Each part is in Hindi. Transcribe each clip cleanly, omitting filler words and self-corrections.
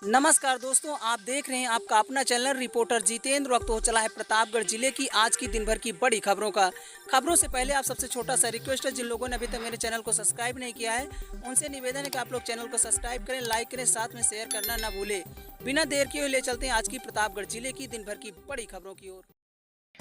नमस्कार दोस्तों, आप देख रहे हैं आपका अपना चैनल रिपोर्टर जितेंद्र। वक्त हो चला है प्रतापगढ़ जिले की आज की दिन भर की बड़ी खबरों का। खबरों से पहले आप सबसे छोटा सा रिक्वेस्ट है, जिन लोगों ने अभी तक मेरे चैनल को सब्सक्राइब नहीं किया है उनसे निवेदन है कि आप लोग चैनल को सब्सक्राइब करें, लाइक करें, साथ में शेयर करना ना भूलें। बिना देर किए ले चलते हैं आज की प्रतापगढ़ जिले की दिन भर की बड़ी खबरों की ओर।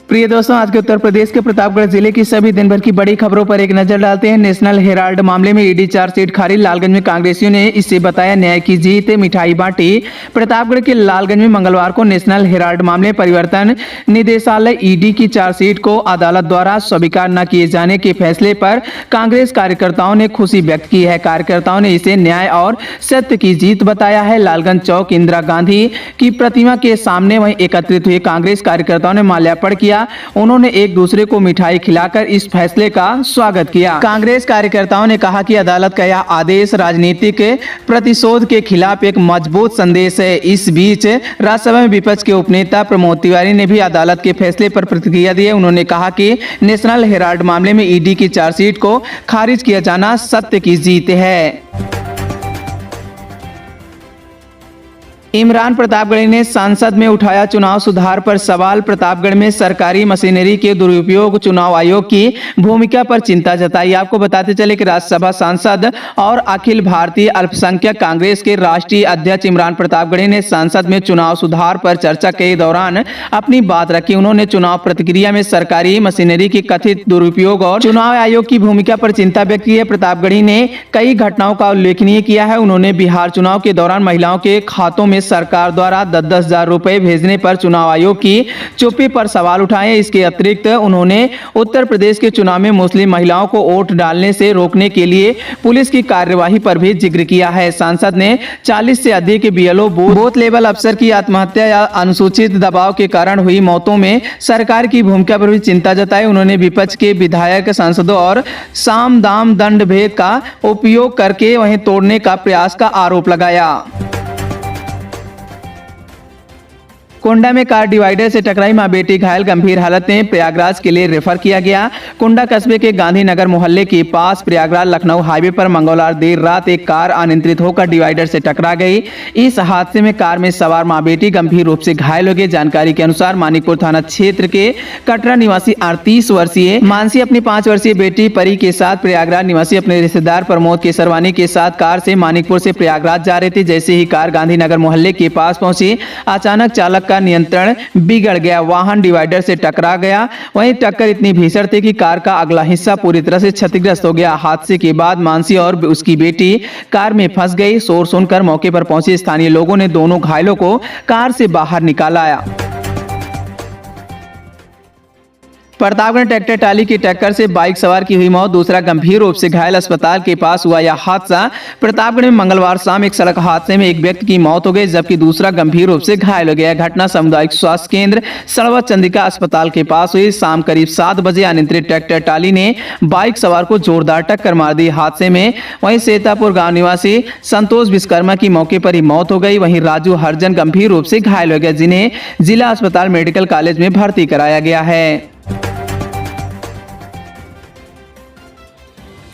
प्रिय दोस्तों, आज के उत्तर प्रदेश के प्रतापगढ़ जिले की सभी दिन भर की बड़ी खबरों पर एक नजर डालते हैं। नेशनल हेराल्ड मामले में ईडी चार्जशीट खारिज। लालगंज में कांग्रेसियों ने इसे बताया न्याय की जीत, मिठाई बांटी। प्रतापगढ़ के लालगंज में मंगलवार को नेशनल हेराल्ड मामले परिवर्तन निदेशालय ईडी की चार्जशीट को अदालत द्वारा स्वीकार न किए जाने के फैसले पर कांग्रेस कार्यकर्ताओं ने खुशी व्यक्त की है। कार्यकर्ताओं ने इसे न्याय और सत्य की जीत बताया है। लालगंज चौक इंदिरा गांधी की प्रतिमा के सामने वहीं एकत्रित हुए कांग्रेस कार्यकर्ताओं ने माल्यार्पण किया। उन्होंने एक दूसरे को मिठाई खिलाकर इस फैसले का स्वागत किया। कांग्रेस कार्यकर्ताओं ने कहा कि अदालत का यह आदेश राजनीतिक प्रतिशोध के खिलाफ एक मजबूत संदेश है। इस बीच राज्यसभा में विपक्ष के उपनेता प्रमोद तिवारी ने भी अदालत के फैसले पर प्रतिक्रिया दी है। उन्होंने कहा कि नेशनल हेराल्ड मामले में ईडी की चार्जशीट को खारिज किया जाना सत्य की जीत है। इमरान प्रतापगढ़ी ने संसद में उठाया चुनाव सुधार पर सवाल। प्रतापगढ़ में सरकारी मशीनरी के दुरुपयोग, चुनाव आयोग की भूमिका पर चिंता जताई। आपको बताते चले कि राज्यसभा सांसद और अखिल भारतीय अल्पसंख्यक कांग्रेस के राष्ट्रीय अध्यक्ष इमरान प्रतापगढ़ी ने संसद में चुनाव सुधार पर चर्चा के दौरान अपनी बात रखी। उन्होंने चुनाव प्रक्रिया में सरकारी मशीनरी के कथित दुरुपयोग और चुनाव आयोग की भूमिका पर चिंता व्यक्त की है। प्रतापगढ़ी ने कई घटनाओं का उल्लेखनीय किया है। उन्होंने बिहार चुनाव के दौरान महिलाओं के खातों में सरकार द्वारा 10-10 हजार रुपए भेजने पर चुनाव आयोग की चुप्पी पर सवाल उठाए। इसके अतिरिक्त उन्होंने उत्तर प्रदेश के चुनाव में मुस्लिम महिलाओं को वोट डालने से रोकने के लिए पुलिस की कार्यवाही पर भी जिक्र किया है। सांसद ने 40 से अधिक बीएलओ बूथ लेवल अफसर की आत्महत्या या अनुसूचित दबाव के कारण हुई मौतों में सरकार की भूमिका पर भी चिंता जताई। उन्होंने विपक्ष के विधायक, सांसदों और साम दाम दंड भेद का उपयोग करके वहीं तोड़ने का प्रयास का आरोप लगाया। कुंडा में कार डिवाइडर से टकराई, मां बेटी घायल, गंभीर हालत में प्रयागराज के लिए रेफर किया गया। कुंडा कस्बे के गांधीनगर मोहल्ले के पास प्रयागराज लखनऊ हाईवे पर मंगलवार देर रात एक कार अनियंत्रित होकर डिवाइडर से टकरा गई। इस हादसे में कार में सवार मां बेटी गंभीर रूप से घायल हो गए। जानकारी के अनुसार मानिकपुर थाना क्षेत्र के कटरा निवासी 38 वर्षीय मानसी अपनी 5 वर्षीय बेटी परी के साथ प्रयागराज निवासी अपने रिश्तेदार प्रमोद केसरवानी के साथ कार से मानिकपुर से प्रयागराज जा रहे थे। जैसे ही कार गांधीनगर मोहल्ले के पास पहुंची, अचानक चालक का नियंत्रण बिगड़ गया। वाहन डिवाइडर से टकरा गया। वहीं टक्कर इतनी भीषण थी कि कार का अगला हिस्सा पूरी तरह से क्षतिग्रस्त हो गया। हादसे के बाद मानसी और उसकी बेटी कार में फंस गई। शोर सुनकर मौके पर पहुंचे स्थानीय लोगों ने दोनों घायलों को कार से बाहर निकाला। प्रतापगढ़ ट्रैक्टर ट्राली की टक्कर से बाइक सवार की हुई मौत, दूसरा गंभीर रूप से घायल। अस्पताल के पास हुआ यह हादसा। प्रतापगढ़ में मंगलवार शाम एक सड़क हादसे में एक व्यक्ति की मौत हो गई, जबकि दूसरा गंभीर रूप से घायल हो गया। घटना सामुदायिक स्वास्थ्य केंद्र सड़वा चंद्रिका अस्पताल के पास हुई। शाम करीब 7 बजे अनियंत्रित ट्रैक्टर ट्राली ने बाइक सवार को जोरदार टक्कर मार दी। हादसे में वहीं सेतापुर गाँव निवासी संतोष विश्वकर्मा की मौके पर ही मौत हो गई। वहीं राजू हरजन गंभीर रूप से घायल हो गया, जिन्हें जिला अस्पताल मेडिकल कॉलेज में भर्ती कराया गया है।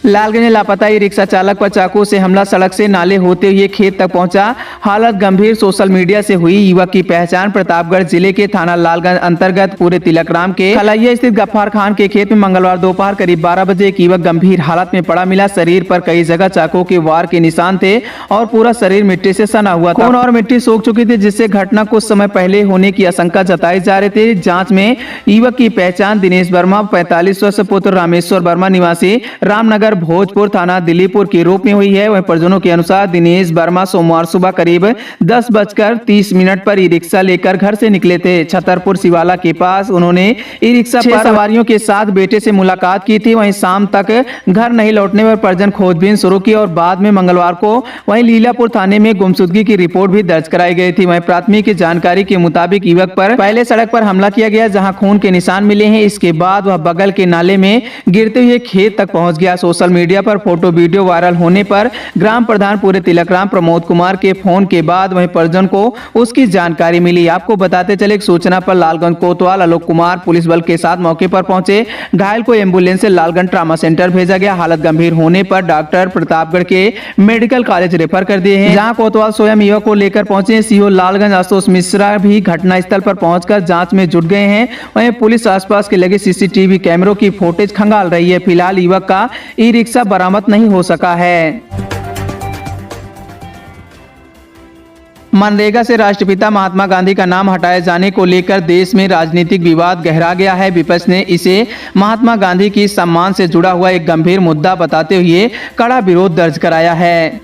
लालगंज में लापता ई रिक्शा चालक पर चाकू से हमला, सड़क से नाले होते हुए खेत तक पहुंचा, हालत गंभीर। सोशल मीडिया से हुई युवक की पहचान। प्रतापगढ़ जिले के थाना लालगंज अंतर्गत पूरे तिलकराम के खलैया स्थित गफ्फार खान के खेत में मंगलवार दोपहर करीब 12 बजे एक युवक गंभीर हालत में पड़ा मिला। शरीर पर कई जगह चाकू के वार के निशान थे और पूरा शरीर मिट्टी से सना हुआ था। खून और मिट्टी सूख चुकी थी, जिससे घटना कुछ समय पहले होने की आशंका जताई जा रही थी। जांच में युवक की पहचान दिनेश वर्मा 45 वर्ष, पुत्र रामेश्वर वर्मा निवासी रामनगर भोजपुर थाना दिल्लीपुर के रूप में हुई है। वहीं परिजनों के अनुसार दिनेश वर्मा सोमवार सुबह करीब 10:30 पर ई रिक्शा लेकर घर से निकले थे। छतरपुर शिवाला के पास उन्होंने ई रिक्शा पर सवारियों के साथ बेटे से मुलाकात की थी। वहीं शाम तक घर नहीं लौटने पर परिजन खोजबीन शुरू की और बाद में मंगलवार को वहीं लीलापुर थाने में गुमशुदगी की रिपोर्ट भी दर्ज कराई गई थी। वहीं प्राथमिक जानकारी के मुताबिक युवक पर पहले सड़क पर हमला किया गया, जहां खून के निशान मिले हैं। इसके बाद वह बगल के नाले में गिरते हुए खेत तक पहुंच गया। सोशल सोशल मीडिया पर फोटो वीडियो वायरल होने पर ग्राम प्रधान पूरे तिलकराम प्रमोद कुमार के फोन के बाद वहीं परिजन को उसकी जानकारी मिली। आपको बताते चले सूचना पर लालगंज कोतवाल आलोक कुमार पुलिस बल के साथ मौके पर पहुंचे। घायल को एम्बुलेंस से लालगंज ट्रामा सेंटर भेजा गया। हालत गंभीर होने पर डॉक्टर प्रतापगढ़ के मेडिकल कॉलेज रेफर कर दिए हैं, जहां कोतवाल स्वयं युवक को लेकर पहुंचे। सीओ लालगंज आशुतोष मिश्रा भी घटना स्थल पर पहुंचकर जांच में जुट गए हैं। वहीं पुलिस आसपास के लगे सीसीटीवी कैमरों की फुटेज खंगाल रही है। फिलहाल युवक का ई रिक्शा बरामद नहीं हो सका है। मनरेगा से राष्ट्रपिता महात्मा गांधी का नाम हटाए जाने को लेकर देश में राजनीतिक विवाद गहरा गया है। विपक्ष ने इसे महात्मा गांधी की सम्मान से जुड़ा हुआ एक गंभीर मुद्दा बताते हुए कड़ा विरोध दर्ज कराया है।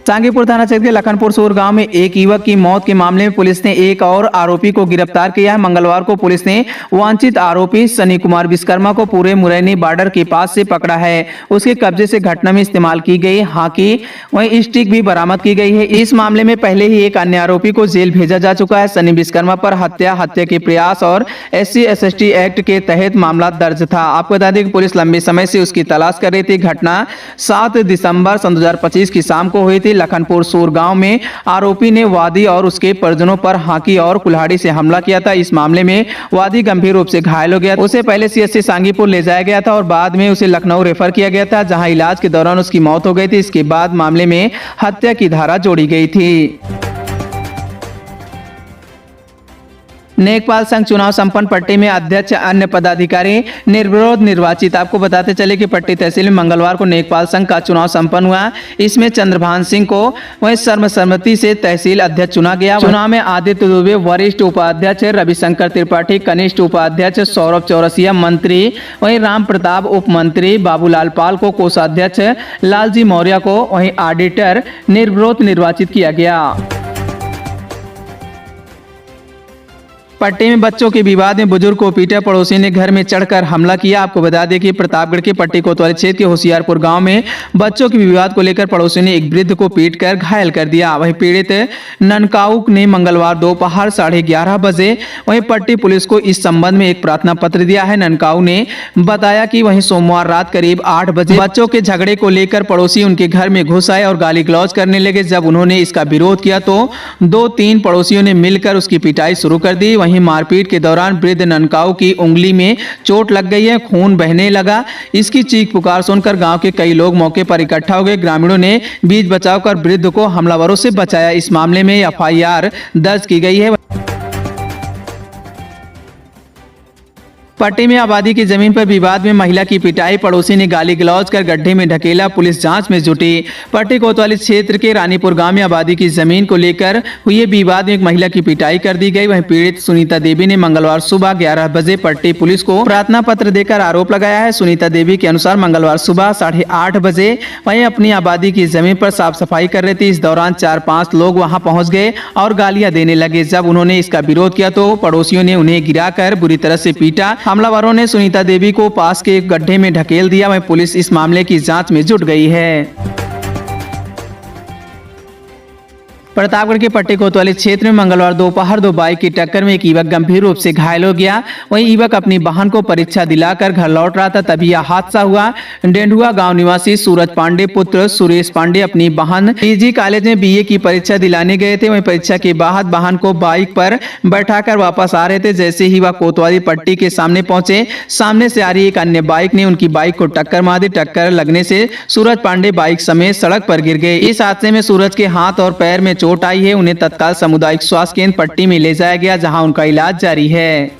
सांगीपुर थाना क्षेत्र के लखनपुर सूर गांव में एक युवक की मौत के मामले में पुलिस ने एक और आरोपी को गिरफ्तार किया है। मंगलवार को पुलिस ने वांछित आरोपी सनी कुमार विश्वकर्मा को पूरे मुरैनी बॉर्डर के पास से पकड़ा है। उसके कब्जे से घटना में इस्तेमाल की गई हाकी वहीं स्टिक भी बरामद की गई है। इस मामले में पहले ही एक अन्य आरोपी को जेल भेजा जा चुका है। सनी विश्वकर्मा पर हत्या के प्रयास और SC/ST एक्ट के तहत मामला दर्ज था। आपको बता दें कि पुलिस लंबे समय से उसकी तलाश कर रही थी। घटना 7 दिसंबर 2025 की शाम को हुई थी। लखनपुर सूर गांव में आरोपी ने वादी और उसके परिजनों पर हाकी और कुल्हाड़ी से हमला किया था। इस मामले में वादी गंभीर रूप से घायल हो गया। उसे पहले CHC सांगीपुर ले जाया गया था और बाद में उसे लखनऊ रेफर किया गया था, जहां इलाज के दौरान उसकी मौत हो गई थी। इसके बाद मामले में हत्या की धारा जोड़ी गई थी। नेकपाल संघ चुनाव संपन्न। पट्टी में अध्यक्ष अन्य पदाधिकारी निर्विरोध निर्वाचित। आपको बताते चले कि पट्टी तहसील में मंगलवार को नेकपाल संघ का चुनाव संपन्न हुआ। इसमें चंद्रभान सिंह को वहीं सर्वसम्मति से तहसील अध्यक्ष चुना गया। चुनाव में आदित्य दुबे वरिष्ठ उपाध्यक्ष, रविशंकर त्रिपाठी कनिष्ठ उपाध्यक्ष, सौरभ चौरसिया मंत्री, वहीं राम प्रताप उप मंत्री, बाबूलाल पाल को कोषाध्यक्ष, लालजी मौर्य को वहीं ऑडिटर निर्विरोध निर्वाचित किया गया। पट्टी में बच्चों के विवाद में बुजुर्ग को पीटा, पड़ोसी ने घर में चढ़कर हमला किया। आपको बता दें कि प्रतापगढ़ के पट्टी कोतवाली क्षेत्र के होशियारपुर गांव में बच्चों के विवाद को लेकर पड़ोसी ने एक वृद्ध को पीटकर घायल कर दिया। वहीं पीड़ित ननकाऊ ने मंगलवार दोपहर 11:30 बजे वहीं पट्टी पुलिस को इस संबंध में एक प्रार्थना पत्र दिया है। ननकाऊ ने बताया कि वहीं सोमवार रात करीब 8 बजे बच्चों के झगड़े को लेकर पड़ोसी उनके घर में घुस आए और गाली गलौज करने लगे। जब उन्होंने इसका विरोध किया तो 2-3 पड़ोसियों ने मिलकर उसकी पिटाई शुरू कर दी। वहीं मारपीट के दौरान वृद्ध ननकाऊ की उंगली में चोट लग गई है, खून बहने लगा। इसकी चीख पुकार सुनकर गांव के कई लोग मौके पर इकट्ठा हो गए। ग्रामीणों ने बीच बचाव कर वृद्ध को हमलावरों से बचाया। इस मामले में FIR दर्ज की गई है। पट्टी में आबादी की जमीन पर विवाद में महिला की पिटाई, पड़ोसी ने गाली गलौज कर गड्ढे में ढकेला, पुलिस जांच में जुटी। पट्टी कोतवाली क्षेत्र के रानीपुर गांव में आबादी की जमीन को लेकर हुए विवाद में एक महिला की पिटाई कर दी गई। वहीं पीड़ित सुनीता देवी ने मंगलवार सुबह 11 बजे पट्टी पुलिस को प्रार्थना पत्र देकर आरोप लगाया है। सुनीता देवी के अनुसार मंगलवार सुबह 8:30 बजे वहीं अपनी आबादी की जमीन पर साफ सफाई कर रही थी। इस दौरान 4-5 लोग वहां पहुंच गए और गालियां देने लगे। जब उन्होंने इसका विरोध किया तो पड़ोसियों ने उन्हें गिराकर बुरी तरह से पीटा। हमलावरों ने सुनीता देवी को पास के एक गड्ढे में ढकेल दिया। वहीं पुलिस इस मामले की जांच में जुट गई है। प्रतापगढ़ के पट्टी कोतवाली क्षेत्र में मंगलवार दोपहर 2 बाइक की टक्कर में एक युवक गंभीर रूप से घायल हो गया। वहीं युवक अपनी बहन को परीक्षा दिलाकर घर लौट रहा था, तभी यह हादसा हुआ। डेंडुआ गांव निवासी सूरज पांडे पुत्र सुरेश पांडे अपनी बहन PG कॉलेज में BA की परीक्षा दिलाने गए थे। वहीं परीक्षा के बाद बहन को बाइक पर बैठाकर वापस आ रहे थे। जैसे ही वह कोतवाली पट्टी के सामने पहुंचे, सामने से आ रही एक अन्य बाइक ने उनकी बाइक को टक्कर मार दी। टक्कर लगने से सूरज पांडे बाइक समेत सड़क पर गिर गए। इस हादसे में सूरज के हाथ और पैर में चोट आई है। उन्हें तत्काल सामुदायिक स्वास्थ्य केंद्र पट्टी में ले जाया गया, जहां उनका इलाज जारी है।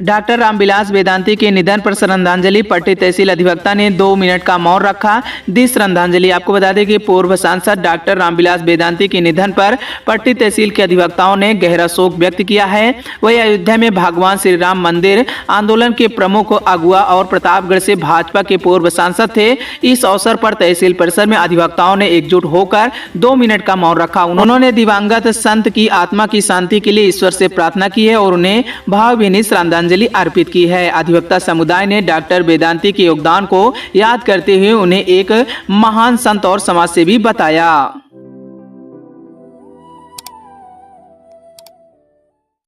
डॉक्टर रामविलास वेदांती के निधन पर श्रद्धांजलि। पट्टी तहसील अधिवक्ता ने 2 मिनट का मौन रखा, दी श्रद्धांजलि। आपको बता दें कि पूर्व सांसद डॉक्टर रामविलास वेदांती के निधन पर पट्टी तहसील के अधिवक्ताओं ने गहरा शोक व्यक्त किया है। वही अयोध्या में भगवान श्री राम मंदिर आंदोलन के प्रमुख अगुआ और प्रतापगढ़ से भाजपा के पूर्व सांसद थे। इस अवसर पर तहसील परिसर में अधिवक्ताओं ने एकजुट होकर 2 मिनट का मौन रखा। उन्होंने दिवंगत संत की आत्मा की शांति के लिए ईश्वर से प्रार्थना की है और उन्हें भावभीनी श्रद्धांजलि अर्पित की है। अधिवक्ता समुदाय ने डॉक्टर वेदांती के योगदान को याद करते हुए उन्हें एक महान संत और समाजसेवी बताया।